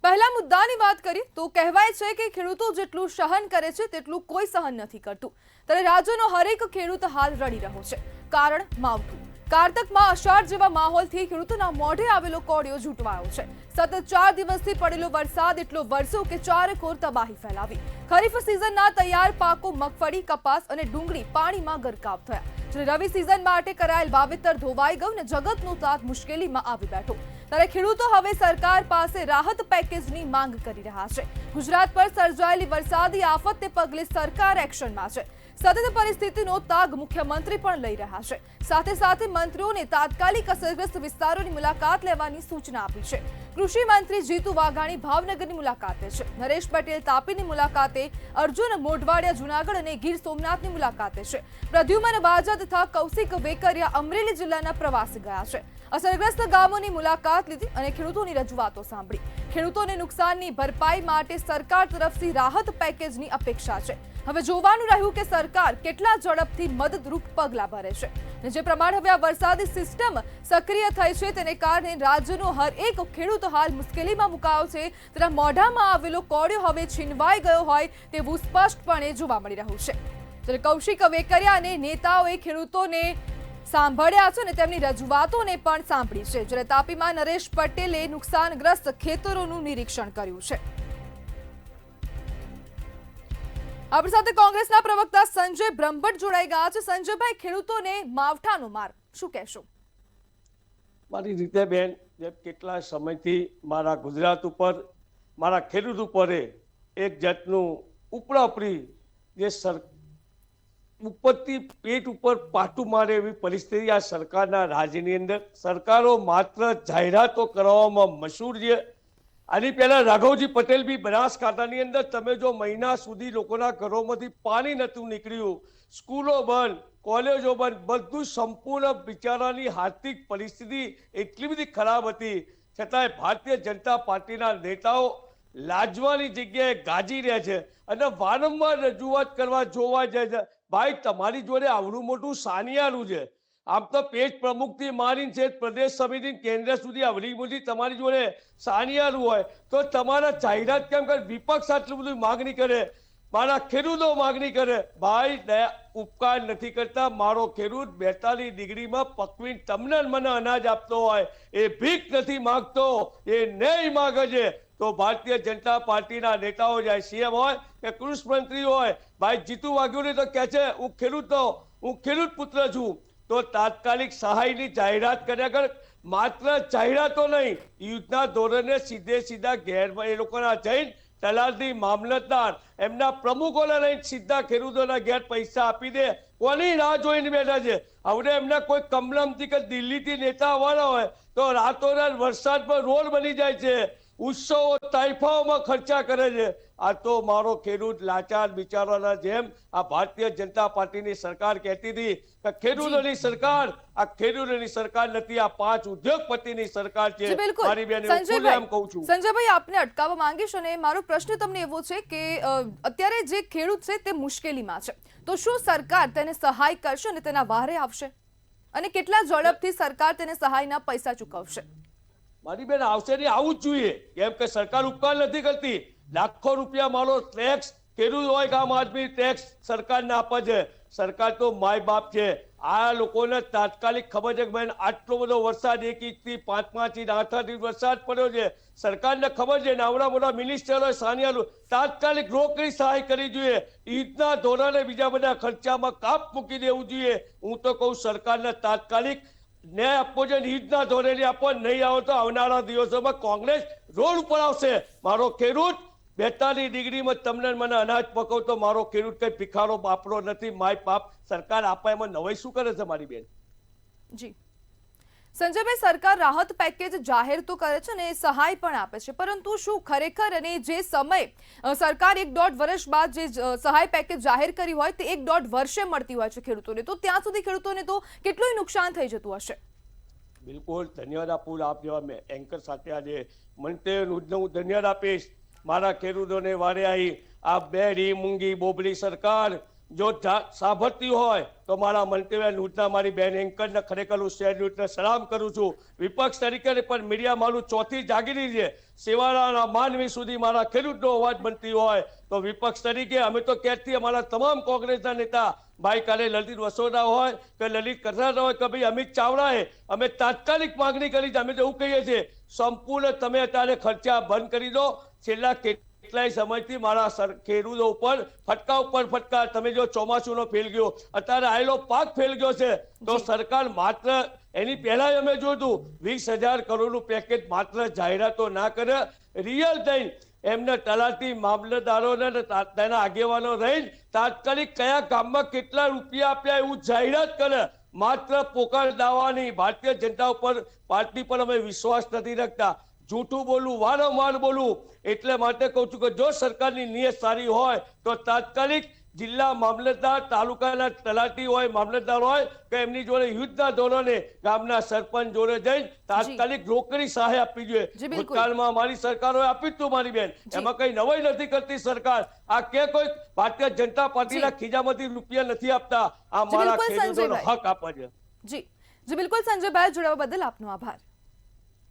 પહેલા મુદ્દાની વાત કરીએ તો કહેવાય છે કે ખેડૂતો જેટલું સહન કરે છે તેટલું કોઈ સહન નથી કરતું। ત્યારે રાજ્યનો હરેક ખેડૂત હાલ રડી રહ્યો છે। કારણ માવઠું। કારતકમાં અષાઢ જેવા માહોલથી ખેડૂતોના મોઢે આવેલો કોળિયો ઝૂંટવાયો છે। સતત 4 દિવસથી પડેલો વરસાદ એટલો વરસ્યો કે ચારેકોર તબાહી ફેલાવી। ખરીફ સિઝનના તૈયાર પાકો મગફળી, કપાસ અને ડુંગળી પાણીમાં ગરકાવ થયા। રવિ સિઝન માટે કરાયેલ વાવેતર ધોવાઈ ગયું ને જગતનો તાત મુશ્કેલીમાં આવી બેઠો। ત્યારે ખેડૂતો હવે સરકાર પાસે રાહત પેકેજની માંગ કરી રહ્યા છે। ગુજરાત પર સર્જાયેલી વરસાદી આફતને પગલે સરકાર એક્શનમાં છે। સતત પરિસ્થિતિનો તાગ મુખ્યમંત્રી પણ લઈ રહ્યા છે। સાથે સાથે મંત્રીઓને તાત્કાલિક અસરગ્રસ્ત વિસ્તારોની મુલાકાત લેવાની સૂચના આપી છે। કૃષિ મંત્રી જીતુ વાઘાણી ભાવનગરની મુલાકાતે છે। નરેશ પટેલ તાપીની મુલાકાતે, અર્જુન મોઢવાડિયા જૂનાગઢ અને ગીર સોમનાથની મુલાકાતે છે। પ્રદ્યુમન વાજા તથા કૌશિક વેકરિયા અમરેલી જિલ્લાના પ્રવાસે ગયા છે। અસરગ્રસ્ત ગામોની મુલાકાત લીધી અને ખેડૂતોની રજૂઆતો સાંભળી। ખેડૂતોને નુકસાનની ભરપાઈ માટે સરકાર તરફથી રાહત પેકેજની અપેક્ષા છે। હવે જોવાનું રહ્યું કે સરકાર કેટલા ઝડપથી મદદરૂપ પગલાં ભરે છે। જે પ્રમાણે હવે આ વરસાદી સિસ્ટમ સક્રિય થઈ છે તેને કારણે રાજ્યનો હર એક ખેડૂત હાલ મુશ્કેલીમાં મુકાયો છે। તેના મોઢામાં આવેલો કોળિયો હવે છીનવાઈ ગયો હોય તેવું સ્પષ્ટપણે જોવા મળી રહ્યું છે। ત્યારે કૌશિક વેકરિયા અને નેતાઓએ ખેડૂતોને સાંભળ્યા છે અને તેમની રજૂઆતોને પણ સાંભળી છે। જ્યારે તાપીમાં નરેશ પટેલે નુકસાનગ્રસ્ત ખેતરોનું નિરીક્ષણ કર્યું છે। આપણી સાથે કોંગ્રેસના પ્રવક્તા સંજય બ્રહ્મભટ્ટ જોડાઈ ગયા છે। સંજયભાઈ, ખેડૂતોને માવઠાનો માર શું કહેશો? મારી રીતે બેન, જેમ કેટલા સમયથી મારા ગુજરાત ઉપર, મારા ખેડૂત ઉપર એક જાતનું ઉપરાપરી જે ઉપરથી પેટ ઉપર પાટું મારે એવી પરિસ્થિતિ આ સરકારના રાજ્યની અંદર। સરકારો માત્ર જાહેરાતો કરવામાં મશહૂર છે। આની પહેલા રાઘવજી પટેલ બી બનાસકાંઠાની અંદર તમે જો મહિના સુધી લોકોના ઘરોમાંથી પાણી નહોતું નીકળ્યું, સ્કૂલો બંધ, કોલેજો બંધ, બધું સંપૂર્ણ બિચારાની આર્થિક પરિસ્થિતિ એટલી બધી ખરાબ હતી, છતાંય ભારતીય જનતા પાર્ટીના નેતાઓ લાજવાની જગ્યાએ ગાજી રહ્યા છે અને વારંવાર રજૂઆત કરવા જોવા જાય છે। ભાઈ, તમારી જોડે આવડું મોટું સાનિયારું છે। આમ તો પેજ પ્રમુખથી મારીને છે પ્રદેશ સમિતિ કેન્દ્ર સુધી આવડી મોટી તમારી જોડે સાનિયારું હોય તો તમારા જાહેરાત કેમ કરે? વિપક્ષ આટલું બધું માગણી કરે, મારા ખેડૂતો માગણી કરે। ભાઈ, દયા ઉપકાર નથી કરતા। મારો ખેડૂત 42 ડિગ્રીમાં પકવીને તમને મને અનાજ આપતો હોય, એ ભીખ નથી માગતો, એ ન્યાય માગે છે। તો ભારતીય જનતા પાર્ટીના નેતાઓ જાય, સીએમ હોય કે કૃષિ મંત્રી હોય, ભાઈ જીતુ વાઘાણી તો કહે છે હું ખેડૂત પુત્ર છું, તો તાત્કાલિક સહાયની જાહેરાત કર્યા કર। માત્ર જાહેરાતો નહીં, યુદ્ધના ધોરણે સીધા ઘેર એ લોકોના જઈને તલાટી, મામલતદાર, એમના પ્રમુખોને લઈને સીધા ખેડૂતોના ઘેર પૈસા આપી દે। કોની રાહ જોઈને બેઠા છે? હવે એમના કોઈ કમલમથી કે દિલ્હીથી નેતા આવવાના હોય તો રાતોરાત વરસાદ પર રોડ બની જાય છે, ઉત્સવો તાઇફાઓમાં ખર્ચા કરે છે। આ તો મારો ખેડૂત લાચાર બિચારાના જેમ આ ભારતીય જનતા પાર્ટીની સરકાર કહેતી હતી કે ખેડૂતોની સરકાર, આ ખેડૂતોની સરકાર નથી, આ 5 ઉદ્યોગપતિની સરકાર છે। મારી બેન એમ કહું છું। સંજયભાઈ, આપને અટકાવવા માંગીશ અને મારો પ્રશ્ન તમને એવો છે કે અત્યારે જે ખેડૂત છે તે મુશ્કેલીમાં છે, તો શું સરકાર તેને સહાય કરશે અને તેના વહારે આવશે અને કેટલા ઝડપથી સરકાર તેને સહાયના પૈસા ચૂકવશે? મારી બેન, આવશે ને આવવું જ જોઈએ, કેમ કે સરકાર ઉપકાર નથી કરતી। લાખો રૂપિયા મારો ટેક્સ ખેડૂત હોય કે આમ આદમી ટેક્સ સરકારને આપે છે। સરકાર તો માય બાપ છે। આ લોકોને તાત્કાલિક ખબર છે કે બેન આટલો બધો વરસાદ 1 ઇંચથી 5 ઇંચ 8 ઇંચ વરસાદ પડ્યો છે, સરકારને ખબર છે, આવડા મોટા મિનિસ્ટરો સાનિયારું તાત્કાલિક રોકડી સહાય કરવી જોઈએ, ઈદના ધોરણે બીજા બધા ખર્ચામાં કાપ મૂકી દેવું જોઈએ। હું તો કહું સરકારને તાત્કાલિક ન્યાય આપવો છે, ઈદના ધોરણે આપવો, નહીં આવો તો આવનારા દિવસોમાં કોંગ્રેસ રોડ ઉપર આવશે। મારો ખેડૂત 42 ડિગ્રીમાં તમને મને અનાજ પકવતો મારો ખેડૂત કઈ ભિખારો બાપરો નથી, માય બાપ સરકાર આપે એમાં નવાઈ શું કરે છે? મારી બેન જી સંજયભાઈ, સરકાર રાહત પેકેજ જાહેર તો કરે છે ને સહાય પણ આપે છે, પરંતુ શું ખરેખર અને જે સમય સરકાર 1.5 વર્ષ બાદ જે સહાય પેકેજ જાહેર કરી હોય તે 1.5 વર્ષે મળતી હોય છે ખેડૂતોને, તો ત્યાં સુધી ખેડૂતોને તો કેટલું નુકસાન થઈ જતું હશે? બિલકુલ ધન્યવાદ આપું આપ જેવા મેં એન્કર સાથે આજે મંત્રીઓને હું ધન્યવાદ આપીશ। મારા ખેડૂતોને વારે આવી આ બેડી મૂંગી બોબડી સરકાર જો સાંભળતી હોય તો મારા મંતવ્ય નૂટના મારી બેન એન્કરને ખરેખર હું શેર નૂટને સલામ કરું છું. વિપક્ષ તરીકે પણ મીડિયા મારું ચોથી જાગીરી છે. સેવાના માનવી સુધી મારા ખેડૂતનો અવાજ બનતી હોય તો વિપક્ષ તરીકે અમે તો ક્યાંથી અમારા તમામ કોંગ્રેસના નેતા ભાઈ કાલે લલિત વસોડા હોય કે લલિત કસરા હોય કે ભાઈ અમિત ચાવડાએ અમે તાત્કાલિક માંગણી કરી છે. અમે તો એવું કહીએ છીએ સંપૂર્ણ તમે અત્યારે ખર્ચા બંધ કરી દો. છેલ્લા કેટલાય સમયથી મારા ખેડૂતો ઉપર ફટકા તમે જો ચોમાસુનો ફેલ ગયો, અત્યારે આયેલો પાક ફેલ ગયો છે તો સરકાર માત્ર એની પહેલા અમે જોયું 20,000 કરોડનું પેકેજ માત્ર જાહેરાતો ના કરે, રિયલ થઈને એમને તલાટી મામલતદારોને તેના આગેવાનો રહીને તાત્કાલિક કયા ગામમાં કેટલા રૂપિયા આપ્યા એવું જાહેરાત કરે. માત્ર પોકાર દાવાની ભારતીય જનતા ઉપર પાર્ટી પર અમે વિશ્વાસ નથી રાખતા. જૂઠું બોલવું, વારંવાર બોલવું. એટલે માટે કહું છું કે જો સરકારની નિયત સારી હોય તો તાત્કાલિક જિલ્લા મામલતદાર, તાલુકાના તલાટી હોય, મામલતદાર હોય કે એમની જોડે યુદ્ધના ધોરણે ગામના સરપંચ જોડે જઈને તાત્કાલિક રોકડી સહાય આપવી જોઈએ. ભૂતકાળમાં અમારી સરકારોએ આપી જ તું મારી બેન, એમાં કઈ નવાઈ નથી કરતી સરકાર. આ કે કોઈ ભારતીય જનતા પાર્ટીના ખીજામાંથી રૂપિયા નથી આપતા. આ મારા ખેડૂતોનો હક આપે છે. જી બિલકુલ સંજયભાઈ, જોડાવા બદલ આપનો આભાર.